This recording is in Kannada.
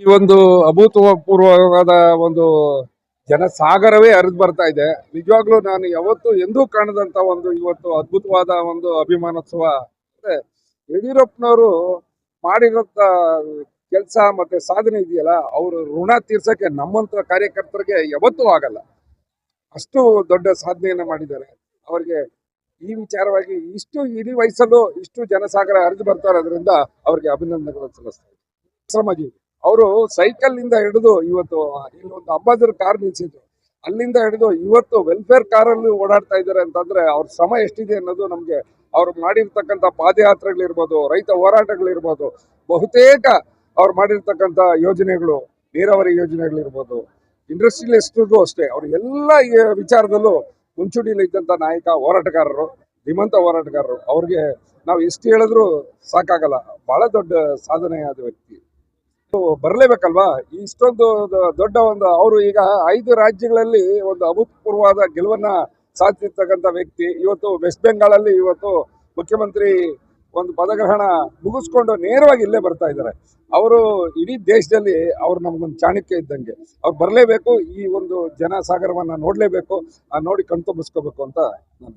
ಈ ಒಂದು ಅಭೂತಪೂರ್ವವಾದ ಒಂದು ಜನಸಾಗರವೇ ಹರಿದು ಬರ್ತಾ ಇದೆ. ನಿಜವಾಗ್ಲೂ ನಾನು ಯಾವತ್ತೂ ಎಂದೂ ಕಾಣದಂತ ಒಂದು ಇವತ್ತು ಅದ್ಭುತವಾದ ಒಂದು ಅಭಿಮಾನೋತ್ಸವ. ಮತ್ತೆ ಯಡಿಯೂರಪ್ಪನವರು ಮಾಡಿರೋಂಥ ಕೆಲಸ ಮತ್ತೆ ಸಾಧನೆ ಇದೆಯಲ್ಲ, ಅವರು ಋಣ ತೀರ್ಸಕ್ಕೆ ನಮ್ಮಂತ ಕಾರ್ಯಕರ್ತರಿಗೆ ಯಾವತ್ತೂ ಆಗಲ್ಲ. ಅಷ್ಟು ದೊಡ್ಡ ಸಾಧನೆಯನ್ನ ಮಾಡಿದ್ದಾರೆ. ಅವರಿಗೆ ಈ ವಿಚಾರವಾಗಿ ಇಷ್ಟು ಇಡೀ ವಯಸ್ಸಲ್ಲೂ ಇಷ್ಟು ಜನಸಾಗರ ಹರಿದು ಬರ್ತಾ ಇರೋದ್ರಿಂದ ಅವರಿಗೆ ಅಭಿನಂದನೆಗಳು ಸಲ್ಲಿಸ್ತಾರೆ. ಶ್ರಮಜೀವಿ ಅವರು ಸೈಕಲ್ ಇಂದ ಹಿಡಿದು ಇವತ್ತು ಇಲ್ಲೊಂದು ಅಂಬಾಸಿಡರ್ ಕಾರ್ ನಿಲ್ಸಿದ್ರು, ಅಲ್ಲಿಂದ ಹಿಡಿದು ಇವತ್ತು ವೆಲ್ಫೇರ್ ಕಾರಲ್ಲಿ ಓಡಾಡ್ತಾ ಇದ್ದಾರೆ ಅಂತಂದ್ರೆ ಅವ್ರ ಶ್ರಮ ಎಷ್ಟಿದೆ ಅನ್ನೋದು ನಮ್ಗೆ ಅವ್ರು ಮಾಡಿರ್ತಕ್ಕಂಥ ಪಾದಯಾತ್ರೆಗಳಿರ್ಬೋದು, ರೈತ ಹೋರಾಟಗಳಿರ್ಬೋದು, ಬಹುತೇಕ ಅವ್ರು ಮಾಡಿರ್ತಕ್ಕಂಥ ಯೋಜನೆಗಳು, ನೀರಾವರಿ ಯೋಜನೆಗಳಿರ್ಬೋದು, ಇಂಡಸ್ಟ್ರಿಯಲಿಸ್ಟ್ಗೂ ಅಷ್ಟೇ ಅವ್ರು ಎಲ್ಲ ವಿಚಾರದಲ್ಲೂ ಮುಂಚೂಣಿಯಲ್ಲಿ ಇದ್ದಂಥ ನಾಯಕ, ಹೋರಾಟಗಾರರು, ಧೀಮಂತ ಹೋರಾಟಗಾರರು. ಅವ್ರಿಗೆ ನಾವು ಎಷ್ಟು ಹೇಳಿದ್ರು ಸಾಕಾಗಲ್ಲ. ಬಹಳ ದೊಡ್ಡ ಸಾಧನೆಯಾದ ವ್ಯಕ್ತಿ. ಬರಲೇಬೇಕಲ್ವಾ ಇಷ್ಟೊಂದು ದೊಡ್ಡ ಒಂದು ಅವರು ಈಗ 5 ರಾಜ್ಯಗಳಲ್ಲಿ ಒಂದು ಅಭೂತಪೂರ್ವವಾದ ಗೆಲುವನ್ನ ಸಾಧಿಸಿರ್ತಕ್ಕಂಥ ವ್ಯಕ್ತಿ. ಇವತ್ತು ವೆಸ್ಟ್ ಬೆಂಗಾಳಲ್ಲಿ ಇವತ್ತು ಮುಖ್ಯಮಂತ್ರಿ ಒಂದು ಪದಗ್ರಹಣ ಮುಗಿಸ್ಕೊಂಡು ನೇರವಾಗಿ ಇಲ್ಲೇ ಬರ್ತಾ ಇದ್ದಾರೆ. ಅವರು ಇಡೀ ದೇಶದಲ್ಲಿ ಅವ್ರು ನಮ್ಗೊಂದು ಚಾಣಕ್ಯ ಇದ್ದಂಗೆ. ಅವ್ರು ಬರಲೇಬೇಕು, ಈ ಒಂದು ಜನಸಾಗರವನ್ನ ನೋಡ್ಲೇಬೇಕು, ನೋಡಿ ಕಣ್ತುಂಬಿಸ್ಕೋಬೇಕು ಅಂತ ನಾನು